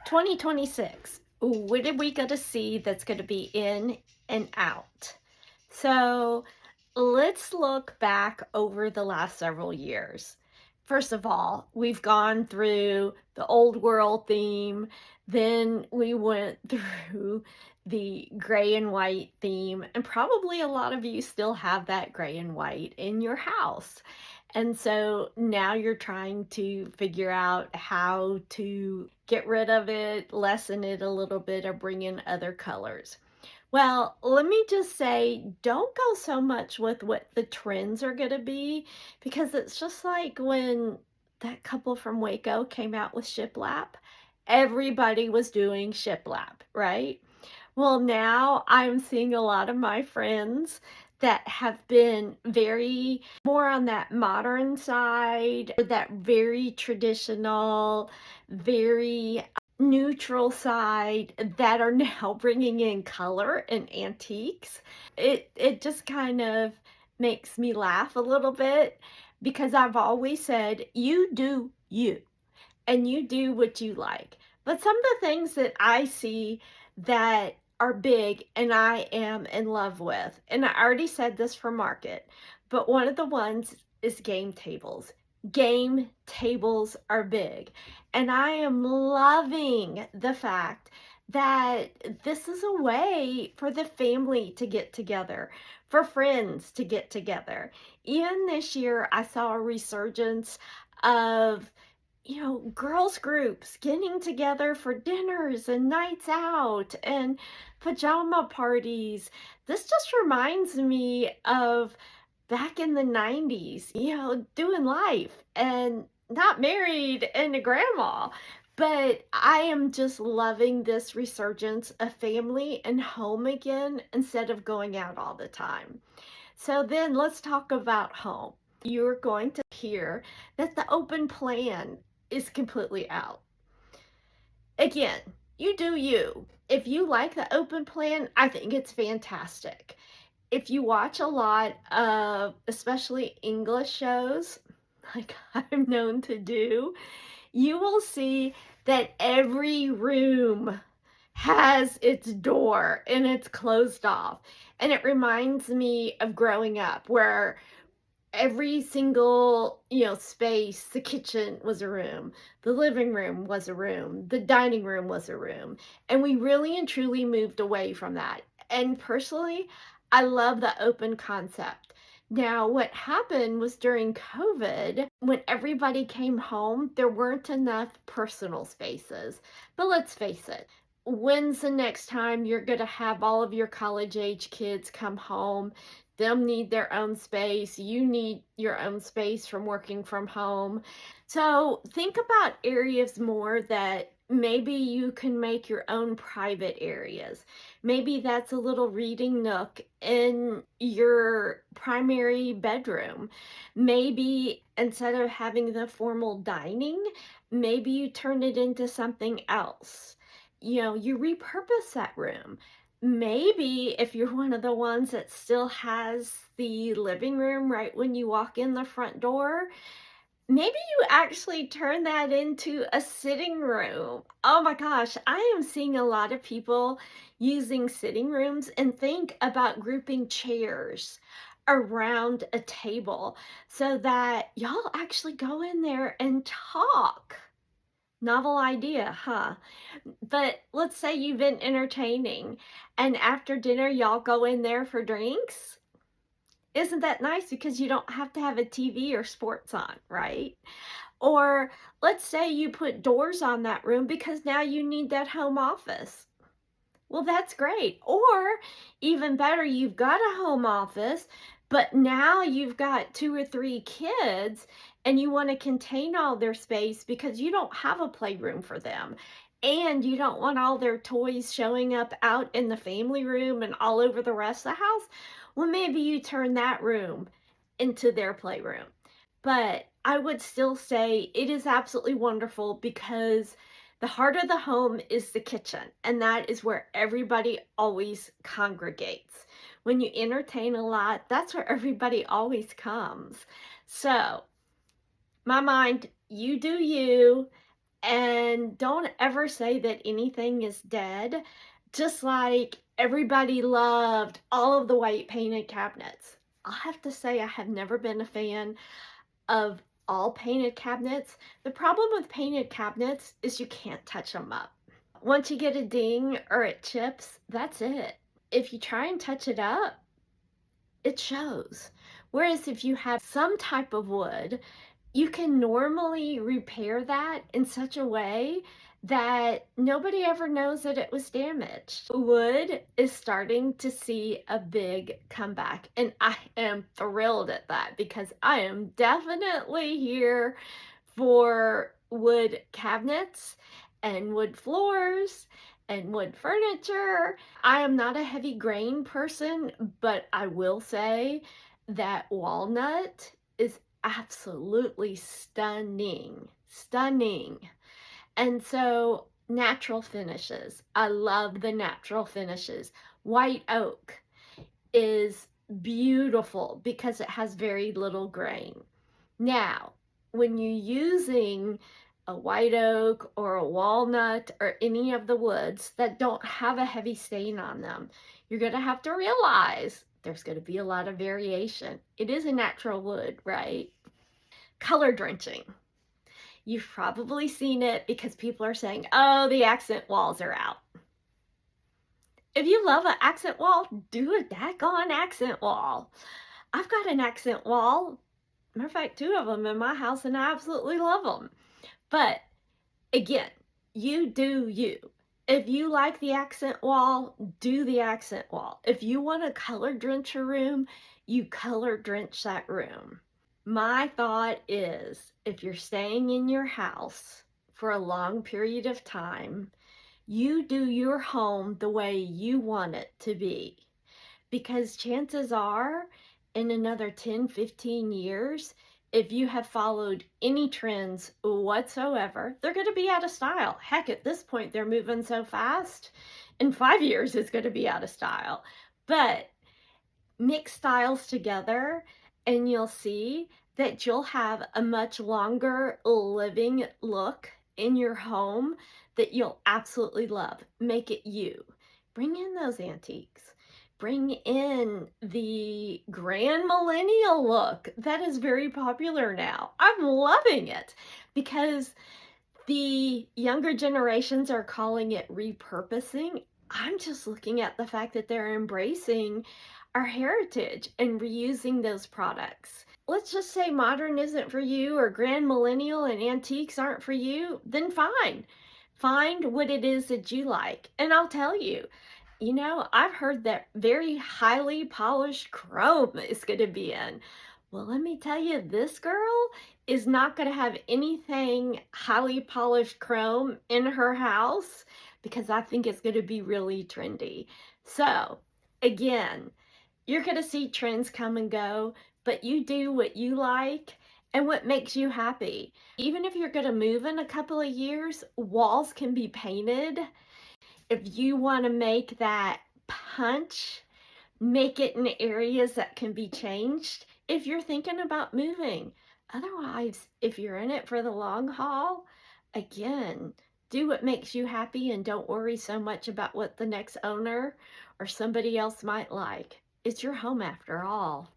2026. What are we going to see that's going to be in and out? So let's look back over the last several years. First of all, we've gone through the old world theme, then we went through the gray and white theme, and probably a lot of you still have that gray and white in your house. And so now you're trying to figure out how to get rid of it, lessen it a little bit, or bring in other colors. Well, let me just say, don't go so much with what the trends are going to be, because it's just like when that couple from Waco came out with shiplap. Everybody was doing shiplap, right? Well, now I'm seeing a lot of my friends that have been very more on that modern side, or that very traditional, very neutral side, that are now bringing in color and antiques. It just kind of makes me laugh a little bit, because I've always said, you do you and you do what you like. But some of the things that I see that are big and I am in love with, and I already said this for market, but one of the ones is game tables. Game tables are big, and I am loving the fact that this is a way for the family to get together, for friends to get together. Even this year, I saw a resurgence of girls groups getting together for dinners and nights out and pajama parties. This just reminds me of back in the 90s, doing life and not married and a grandma. But I am just loving this resurgence of family and home again instead of going out all the time. So then let's talk about home. You're going to hear that the open plan is completely out. Again, you do you. If you like the open plan, I think it's fantastic. If you watch a lot of especially English shows, like I'm known to do, you will see that every room has its door and it's closed off. And it reminds me of growing up, where every single space, the kitchen was a room, the living room was a room, the dining room was a room, and we really and truly moved away from that. And personally, I love the open concept. Now, what happened was during COVID, when everybody came home, there weren't enough personal spaces. But let's face it, when's the next time you're going to have all of your college age kids come home? Them need their own space. You need your own space from working from home. So think about areas more that maybe you can make your own private areas. Maybe that's a little reading nook in your primary bedroom. Maybe instead of having the formal dining, maybe you turn it into something else. You repurpose that room. Maybe if you're one of the ones that still has the living room right when you walk in the front door, maybe you actually turn that into a sitting room. Oh my gosh, I am seeing a lot of people using sitting rooms, and think about grouping chairs around a table so that y'all actually go in there and talk. Novel idea, huh? But let's say you've been entertaining and after dinner y'all go in there for drinks. Isn't that nice? Because you don't have to have a TV or sports on, right? Or let's say you put doors on that room because now you need that home office. Well, that's great. Or even better, you've got a home office, but now you've got 2 or 3 kids and you want to contain all their space because you don't have a playroom for them. And you don't want all their toys showing up out in the family room and all over the rest of the house. Well, maybe you turn that room into their playroom. But I would still say it is absolutely wonderful, because the heart of the home is the kitchen, and that is where everybody always congregates. When you entertain a lot, that's where everybody always comes. So, my mind, you do you. And don't ever say that anything is dead, just like everybody loved all of the white painted cabinets. I have to say, I have never been a fan of all painted cabinets. The problem with painted cabinets is you can't touch them up. Once you get a ding or it chips, that's it. If you try and touch it up, it shows. Whereas if you have some type of wood, you can normally repair that in such a way that nobody ever knows that it was damaged. Wood is starting to see a big comeback, and I am thrilled at that because I am definitely here for wood cabinets and wood floors and wood furniture. I am not a heavy grain person, but I will say that walnut is absolutely stunning. Stunning. And so, natural finishes. I love the natural finishes. White oak is beautiful because it has very little grain. Now, when you're using a white oak or a walnut or any of the woods that don't have a heavy stain on them, you're going to have to realize there's going to be a lot of variation. It is a natural wood, right? Color drenching. You've probably seen it because people are saying, oh, the accent walls are out. If you love an accent wall, do a daggone accent wall. I've got an accent wall. Matter of fact, two of them in my house, and I absolutely love them. But again, you do you. If you like the accent wall, do the accent wall. If you want to color drench a room, you color drench that room. My thought is if you're staying in your house for a long period of time, you do your home the way you want it to be. Because chances are, in another 10, 15 years, if you have followed any trends whatsoever, they're going to be out of style. Heck, at this point, they're moving so fast. In 5 years, it's going to be out of style. But mix styles together and you'll see that you'll have a much longer living look in your home that you'll absolutely love. Make it you. Bring in those antiques. Bring in the grand millennial look that is very popular now. I'm loving it because the younger generations are calling it repurposing. I'm just looking at the fact that they're embracing our heritage and reusing those products. Let's just say modern isn't for you or grand millennial and antiques aren't for you, then fine. Find what it is that you like. And I'll tell you, I've heard that very highly polished chrome is going to be in. Well, let me tell you, this girl is not going to have anything highly polished chrome in her house because I think it's going to be really trendy. So, again, you're going to see trends come and go, but you do what you like and what makes you happy. Even if you're going to move in a couple of years, walls can be painted. If you want to make that punch, make it in areas that can be changed if you're thinking about moving. Otherwise, if you're in it for the long haul, again, do what makes you happy and don't worry so much about what the next owner or somebody else might like. It's your home after all.